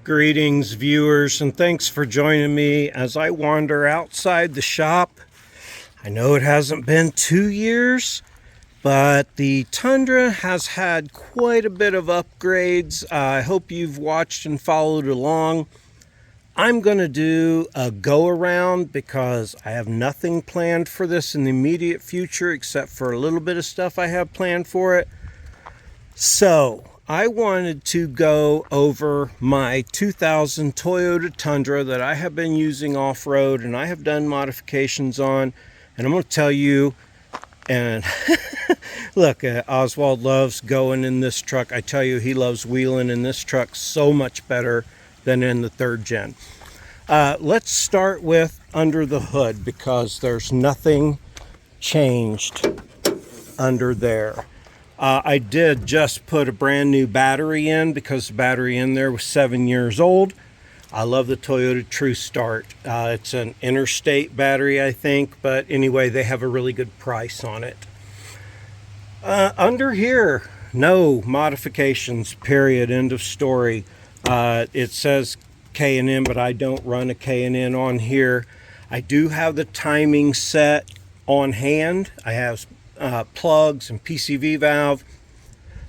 Greetings, viewers, and thanks for joining me as I wander outside the shop. I know it hasn't been 2 years, but the Tundra has had quite a bit of upgrades. I hope you've watched and followed along. I'm going to do a go-around because I have nothing planned for this in the immediate future except for a little bit of stuff I have planned for it. So I wanted to go over my 2000 Toyota Tundra that I have been using off-road and I have done modifications on, and I'm going to tell you, and look, Oswald loves going in this truck. I tell you, he loves wheeling in this truck so much better than in the third gen. Let's start with under the hood because there's nothing changed under there. I did just put a brand new battery in because the battery in there was 7 years old. I love the Toyota True Start. It's an interstate battery, I think, but anyway, they have a really good price on it. Under here, no modifications, period, end of story. It says K&N, but I don't run a K&N on here. I do have the timing set on hand. I have plugs and PCV valve.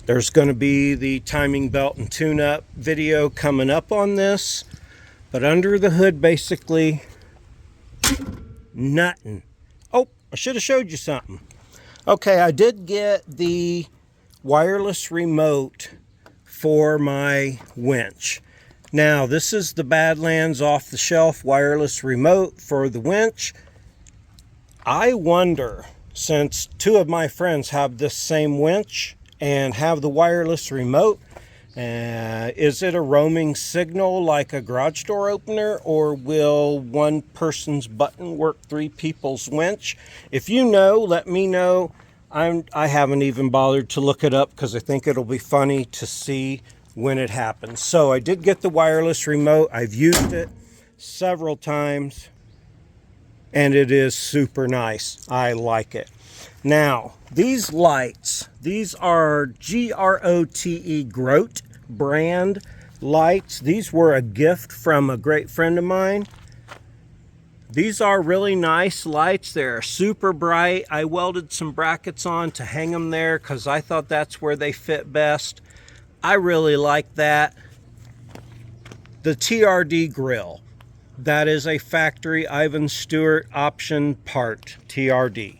There's going to be the timing belt and tune-up video coming up on this, but under the hood, basically nothing. Oh, I should have showed you something. Okay, I did get the wireless remote for my winch. Now, this is the Badlands off-the-shelf wireless remote for the winch. I wonder, since two of my friends have this same winch and have the wireless remote, is it a roaming signal like a garage door opener, or will one person's button work three people's winch? If you know, let me know. I haven't even bothered to look it up because I think it'll be funny to see when it happens. So I did get the wireless remote. I've used it several times and it is super nice. I like it. Now, these lights, these are Grote brand lights. These were a gift from a great friend of mine. These are really nice lights. They're super bright. I welded some brackets on to hang them there because I thought that's where they fit best. I really like that. The TRD grill. That is a factory Ivan Stewart option part, TRD.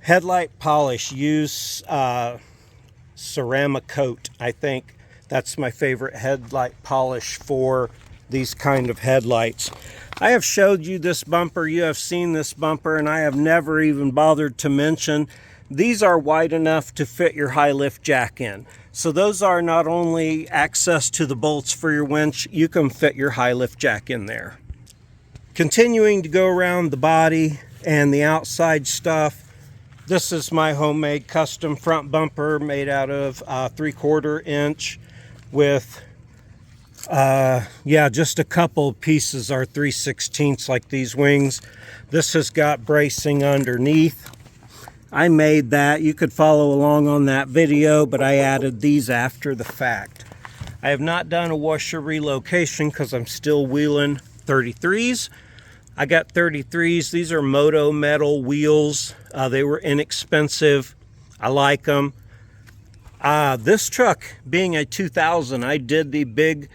Headlight polish, use ceramic coat. I think that's my favorite headlight polish for these kind of headlights. I have showed you this bumper, you have seen this bumper, and I have never even bothered to mention these are wide enough to fit your high lift jack in. So those are not only access to the bolts for your winch, you can fit your high lift jack in there. Continuing to go around the body and the outside stuff, this is my homemade custom front bumper made out of 3/4 inch with, just a couple pieces are 3/16 like these wings. This has got bracing underneath. I made that. You could follow along on that video, but I added these after the fact. I have not done a washer relocation because I'm still wheeling 33s. I got 33s. These are Moto metal wheels. They were inexpensive. I like them. This truck being a 2000, I did the big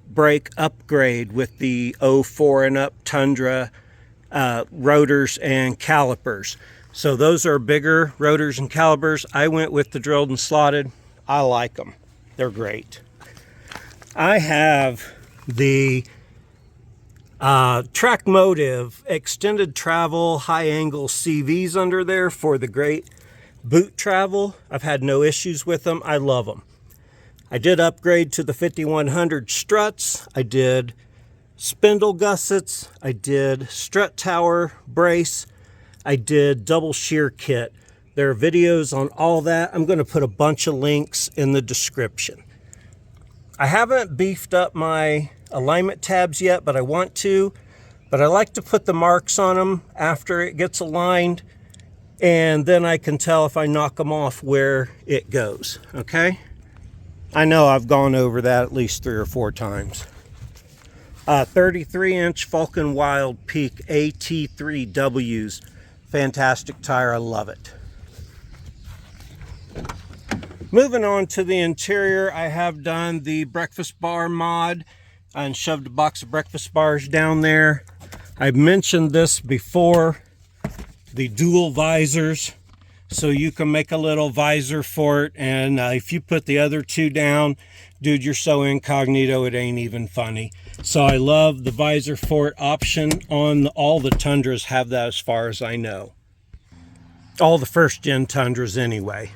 brake upgrade with the 04 and up Tundra rotors and calipers. So those are bigger rotors and calipers. I went with the drilled and slotted. I like them. They're great. I have the Track Motive extended travel high angle CVs under there for the great boot travel. I've had no issues with them. I love them. I did upgrade to the 5100 struts. I did spindle gussets. I did strut tower brace. I did double shear kit. There are videos on all that. I'm going to put a bunch of links in the description. I haven't beefed up my alignment tabs yet, but I want to. But I like to put the marks on them after it gets aligned, and then I can tell if I knock them off where it goes, okay? I know I've gone over that at least 3 or 4 times. 33-inch Falcon Wild Peak AT3Ws. Fantastic tire, I love it. Moving on to the interior, I have done the breakfast bar mod and shoved a box of breakfast bars down there. I've mentioned this before, the dual visors. So you can make a little visor for it, and if you put the other two down, dude, you're so incognito it ain't even funny. So I love the visor for it option on all the Tundras have that, as far as I know. All the first gen Tundras anyway.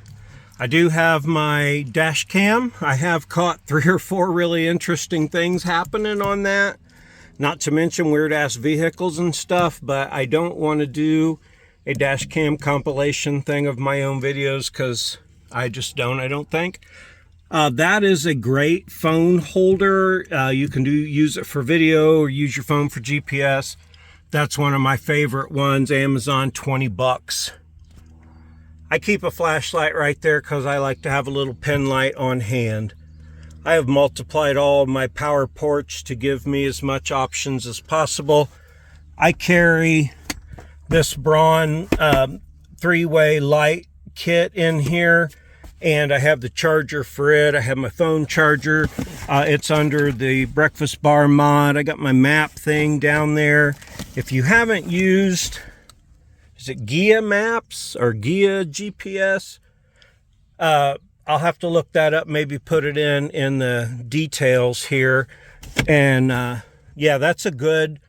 I do have my dash cam. I have caught 3 or 4 really interesting things happening on that. Not to mention weird ass vehicles and stuff, but I don't want to do a dash cam compilation thing of my own videos because I just don't think. That is a great phone holder. You can use it for video or use your phone for GPS. That's one of my favorite ones. Amazon, 20 bucks. I keep a flashlight right there because I like to have a little pen light on hand. I have multiplied all of my power ports to give me as much options as possible. I carry this Braun 3-way light kit in here, and I have the charger for it. I have my phone charger. It's under the breakfast bar mod. I got my map thing down there. If you haven't used, is it Gia Maps or Gia GPS? I'll have to look that up, maybe put it in the details here. And yeah, that's a good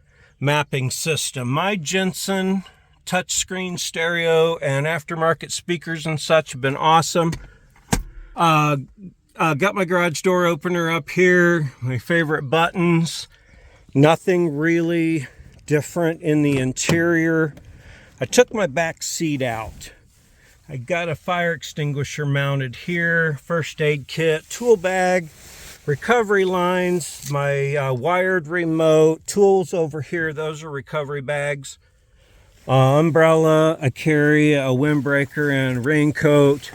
mapping system. My Jensen touchscreen stereo and aftermarket speakers and such have been awesome. Got my garage door opener up here, my favorite buttons. Nothing really different in the interior. I took my back seat out. I got a fire extinguisher mounted here, first aid kit, tool bag, recovery lines, my wired remote, tools over here, those are recovery bags. Umbrella, I carry a windbreaker and raincoat.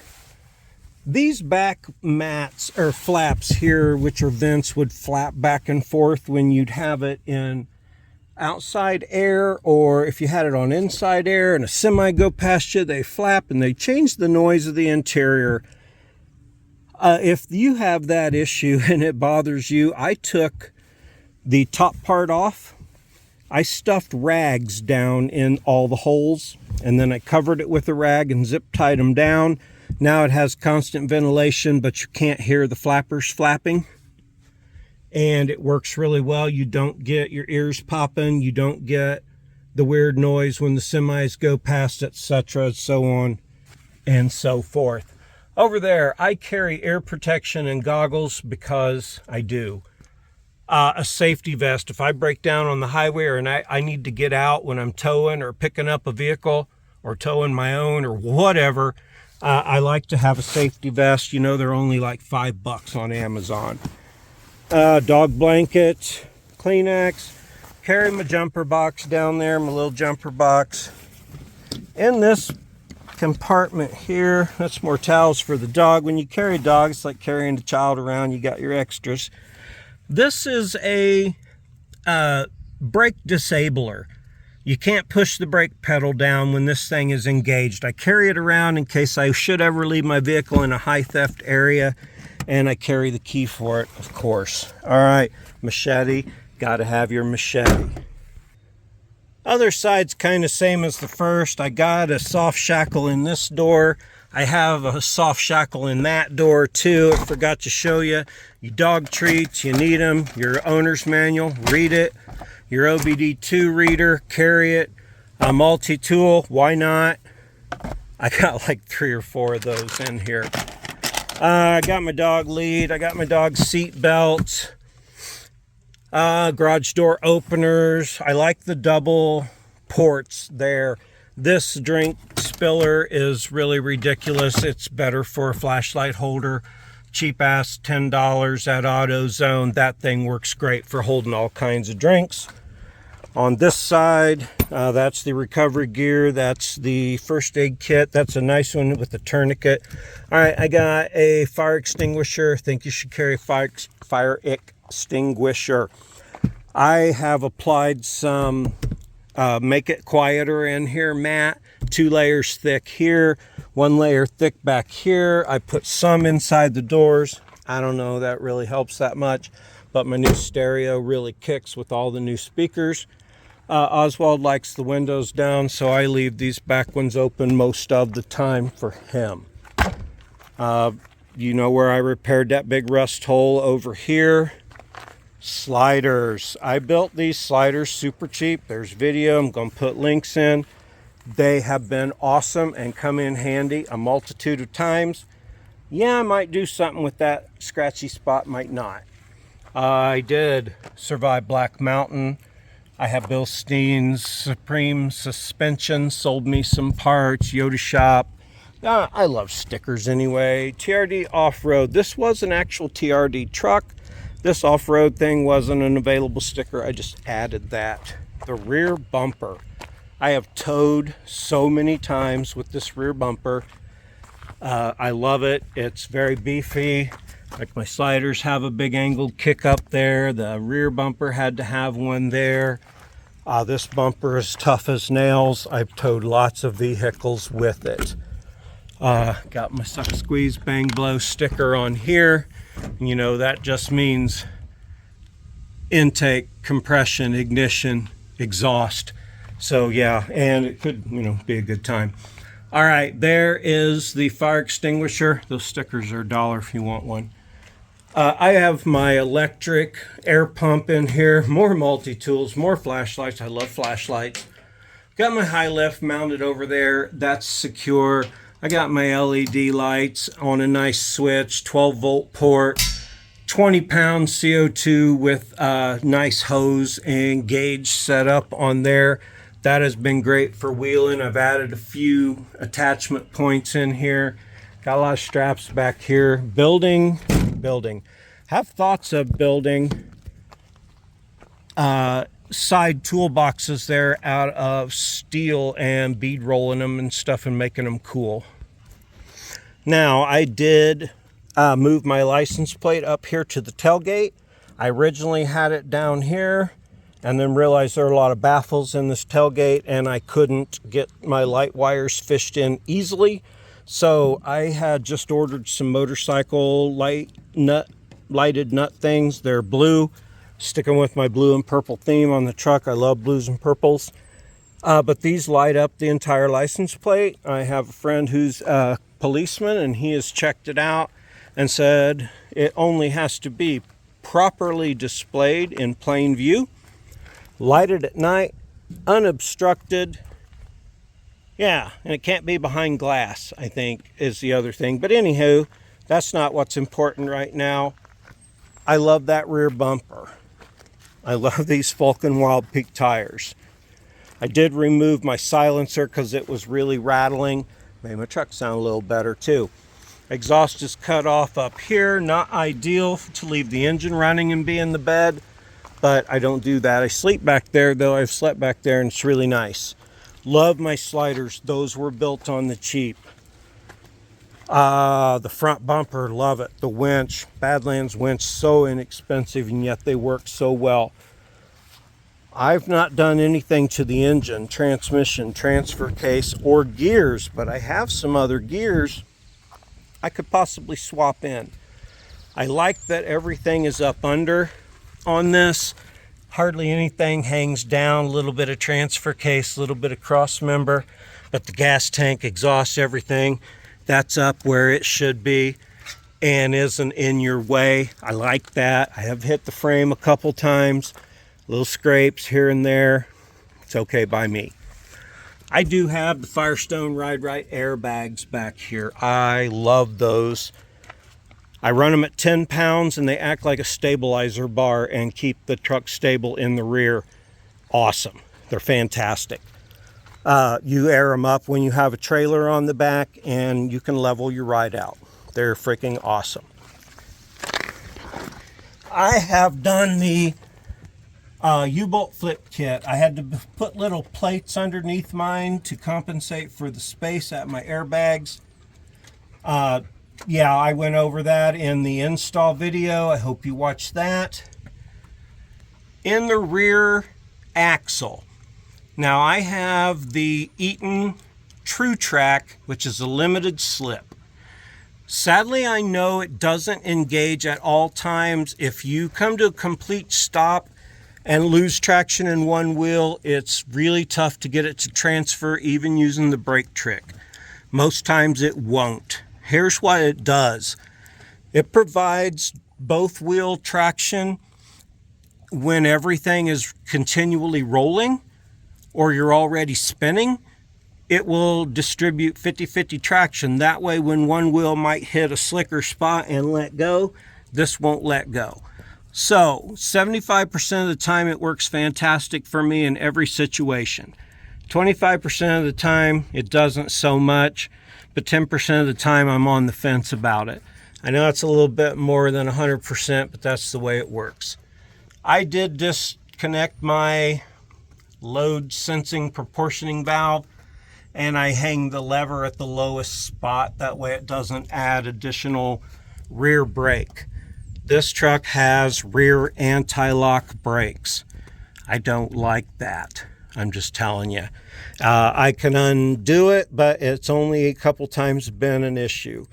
These back mats or flaps here, which are vents, would flap back and forth when you'd have it in outside air, or if you had it on inside air and a semi go past you, they flap and they change the noise of the interior. If you have that issue and it bothers you, I took the top part off. I stuffed rags down in all the holes, and then I covered it with a rag and zip tied them down. Now it has constant ventilation, but you can't hear the flappers flapping. And it works really well. You don't get your ears popping. You don't get the weird noise when the semis go past, etc., so on and so forth. Over there, I carry air protection and goggles because I do. A safety vest. If I break down on the highway or I need to get out when I'm towing or picking up a vehicle or towing my own or whatever, I like to have a safety vest. You know, they're only like $5 on Amazon. Dog blanket, Kleenex, carry my jumper box down there, my little jumper box. In this compartment here, that's more towels for the dog. When you carry a dog, it's like carrying a child around. You got your extras. This is a brake disabler. You can't push the brake pedal down when this thing is engaged. I carry it around in case I should ever leave my vehicle in a high theft area, and I carry the key for it, of course. All right, machete, gotta have your machete. Other side's kind of same as the first. I got a soft shackle in this door. I have a soft shackle in that door too. I forgot to show you. Your dog treats, you need them. Your owner's manual, read it. Your OBD2 reader, carry it. A multi-tool, why not? I got like 3 or 4 of those in here. I got my dog lead. I got my dog seat belt. Garage door openers. I like the double ports there. This drink spiller is really ridiculous. It's better for a flashlight holder. Cheap ass $10 at AutoZone. That thing works great for holding all kinds of drinks. On this side, that's the recovery gear. That's the first aid kit. That's a nice one with the tourniquet. All right, I got a fire extinguisher. I think you should carry a fire extinguisher. I have applied some make it quieter in here mat, 2 layers thick here, 1 layer thick back here. I put some inside the doors. I don't know, that really helps that much, but my new stereo really kicks with all the new speakers. Oswald likes the windows down, so I leave these back ones open most of the time for him. You know where I repaired that big rust hole over here? Sliders. I built these sliders super cheap. There's video. I'm going to put links in. They have been awesome and come in handy a multitude of times. Yeah, I might do something with that scratchy spot, might not. I did survive Black Mountain. I have Bilstien's Supreme Suspension, sold me some parts, Yoda Shop. I love stickers anyway. TRD Off-Road. This was an actual TRD truck. This off-road thing wasn't an available sticker. I just added that. The rear bumper. I have towed so many times with this rear bumper. I love it. It's very beefy. Like my sliders have a big angled kick up there. The rear bumper had to have one there. This bumper is tough as nails. I've towed lots of vehicles with it. Got my suck, squeeze, bang, blow sticker on here. You know, that just means intake, compression, ignition, exhaust. So yeah, and it could, you know, be a good time. All right, there is the fire extinguisher. Those stickers are $1 if you want one. I have my electric air pump in here, more multi-tools, more flashlights. I love flashlights. Got my high lift mounted over there. That's secure. I got my LED lights on a nice switch, 12-volt port, 20-pound CO2 with a nice hose and gauge set up on there. That has been great for wheeling. I've added a few attachment points in here. Got a lot of straps back here. Building. Have thoughts of building side toolboxes there out of steel and bead rolling them and stuff and making them cool. Now, I did move my license plate up here to the tailgate. I originally had it down here and then realized there are a lot of baffles in this tailgate and I couldn't get my light wires fished in easily. So I had just ordered some motorcycle lighted nut things. They're blue, sticking with my blue and purple theme on the truck. I love blues and purples. But these light up the entire license plate. I have a friend who's a policeman and he has checked it out and said it only has to be properly displayed in plain view, lighted at night, unobstructed. Yeah, and it can't be behind glass, I think, is the other thing. But anywho, that's not what's important right now. I love that rear bumper. I love these Falcon Wild Peak tires. I did remove my silencer because it was really rattling. Made my truck sound a little better too. Exhaust is cut off up here. Not ideal to leave the engine running and be in the bed, but I don't do that. I sleep back there, though. I've slept back there and it's really nice. Love my sliders. Those were built on the cheap. The front bumper, love it. The winch, Badlands winch, so inexpensive and yet they work so well. I've not done anything to the engine, transmission, transfer case, or gears, but I have some other gears I could possibly swap in. I like that everything is up under on this. Hardly anything hangs down, a little bit of transfer case, a little bit of cross member, but the gas tank, exhaust, everything, that's up where it should be and isn't in your way. I like that. I have hit the frame a couple times, little scrapes here and there. It's okay by me. I do have the Firestone Ride Right airbags back here. I love those. I run them at 10 pounds and they act like a stabilizer bar and keep the truck stable in the rear. Awesome. They're fantastic. You air them up when you have a trailer on the back and you can level your ride out. They're freaking awesome. I have done the U-bolt flip kit. I had to put little plates underneath mine to compensate for the space at my airbags. Yeah, I went over that in the install video. I hope you watched that. in the rear axle. Now I have the Eaton True Track, which is a limited slip. Sadly, I know it doesn't engage at all times. If you come to a complete stop and lose traction in one wheel, it's really tough to get it to transfer even using the brake trick. Most times it won't. Here's what it does. It provides both wheel traction when everything is continually rolling or you're already spinning. It will distribute 50-50 traction. That way, when one wheel might hit a slicker spot and let go, this won't let go. So 75% of the time it works fantastic for me in every situation. 25% of the time it doesn't so much, but 10% of the time I'm on the fence about it. I know it's a little bit more than 100%, but that's the way it works. I did disconnect my load sensing proportioning valve, and I hang the lever at the lowest spot. That way it doesn't add additional rear brake. This truck has rear anti-lock brakes. I don't like that. I'm just telling you. I can undo it, but it's only a couple times been an issue.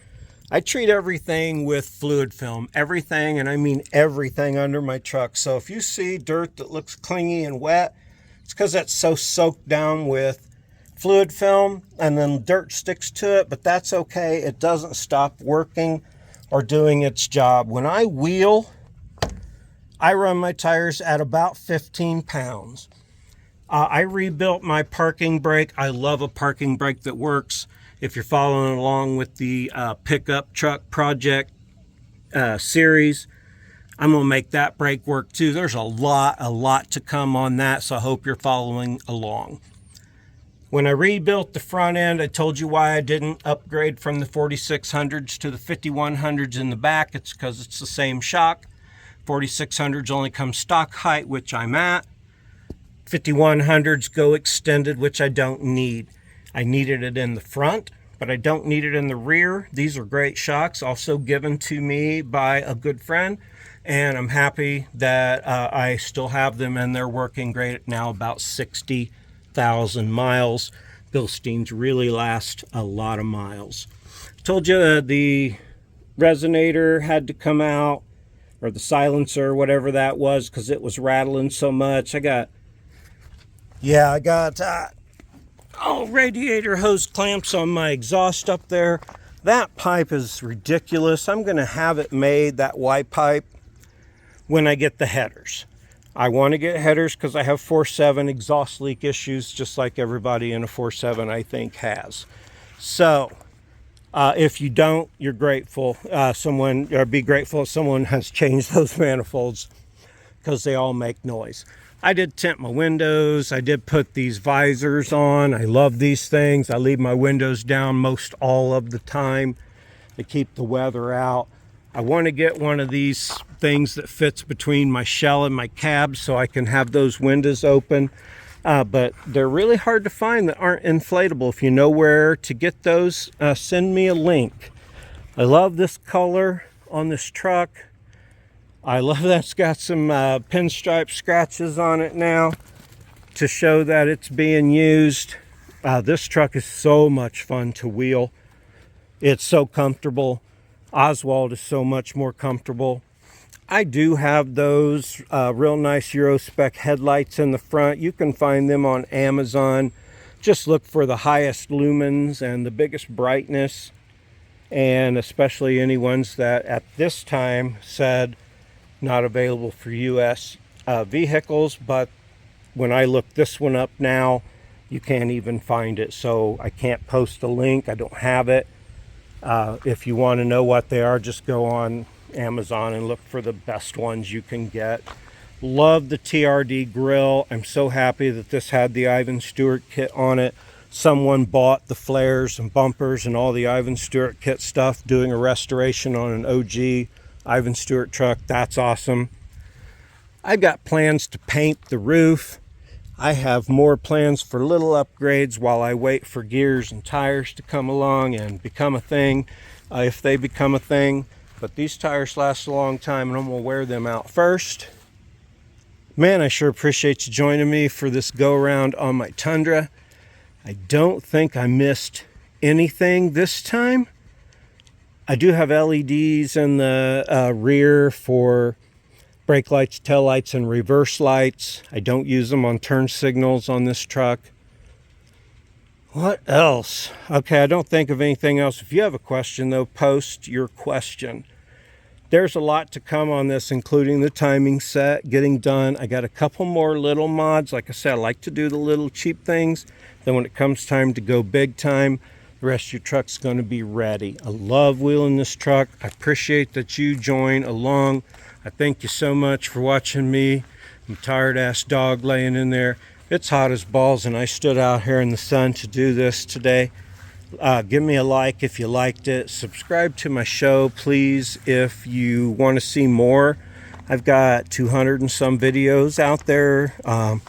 I treat everything with fluid film. Everything, and I mean everything, under my truck. So if you see dirt that looks clingy and wet, it's because that's so soaked down with fluid film and then dirt sticks to it, but that's okay. It doesn't stop working or doing its job. When I wheel, I run my tires at about 15 pounds. I rebuilt my parking brake. I love a parking brake that works. If you're following along with the pickup truck project series, I'm going to make that brake work too. There's a lot to come on that, so I hope you're following along. When I rebuilt the front end, I told you why I didn't upgrade from the 4600s to the 5100s in the back. It's because it's the same shock. 4600s only come stock height, which I'm at. 5100s go extended, which I don't need. I needed it in the front, but I don't need it in the rear. These are great shocks, also given to me by a good friend, and I'm happy that I still have them, and they're working great at now about 60,000 miles. Bilstiens really last a lot of miles. Told you the resonator had to come out, or the silencer, whatever that was, because it was rattling so much. I got radiator hose clamps on my exhaust up there. That pipe is ridiculous. I'm going to have it made, that Y pipe, when I get the headers. I want to get headers because I have 4.7 exhaust leak issues, just like everybody in a 4.7 I think has. So if you don't, you're grateful. Be grateful if someone has changed those manifolds, because they all make noise. I did tint my windows. I did put these visors on. I love these things. I leave my windows down most all of the time to keep the weather out. I want to get one of these things that fits between my shell and my cab so I can have those windows open. But they're really hard to find that aren't inflatable. If you know where to get those, send me a link. I love this color on this truck. I love that it's got some pinstripe scratches on it now to show that it's being used. This truck is so much fun to wheel. It's so comfortable. Oswald is so much more comfortable. I do have those real nice Euro spec headlights in the front. You can find them on Amazon. Just look for the highest lumens and the biggest brightness, and especially any ones that at this time said not available for US vehicles, but when I look this one up now, you can't even find it. So I can't post a link. I don't have it. If you want to know what they are, just go on Amazon and look for the best ones you can get. Love the TRD grill. I'm so happy that this had the Ivan Stewart kit on it. Someone bought the flares and bumpers and all the Ivan Stewart kit stuff, doing a restoration on an OG Ivan Stewart truck. That's awesome. I've got plans to paint the roof. I have more plans for little upgrades while I wait for gears and tires to come along and become a thing, if they become a thing. But these tires last a long time, and I'm going to wear them out first. Man, I sure appreciate you joining me for this go around on my Tundra. I don't think I missed anything this time. I do have LEDs in the rear for brake lights, tail lights, and reverse lights. I don't use them on turn signals on this truck. What else? Okay, I don't think of anything else. If you have a question, though, post your question. There's a lot to come on this, including the timing set getting done. I got a couple more little mods. Like I said, I like to do the little cheap things. Then when it comes time to go big time, the rest of your truck's going to be ready. I love wheeling this truck. I appreciate that you join along. I thank you so much for watching me. I'm a tired ass dog laying in there. It's hot as balls, and I stood out here in the sun to do this today. Give me a like if you liked it. Subscribe to my show, please, if you want to see more. I've got 200 and some videos out there. A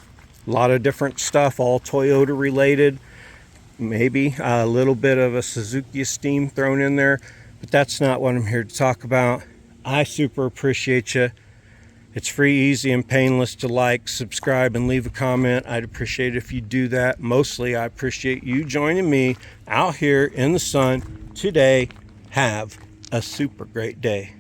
lot of different stuff, all Toyota related. Maybe a little bit of a Suzuki Esteem thrown in there, but that's not what I'm here to talk about. I super appreciate you. It's free, easy, and painless to like, subscribe, and leave a comment. I'd appreciate it if you do that. Mostly, I appreciate you joining me out here in the sun today. Have a super great day.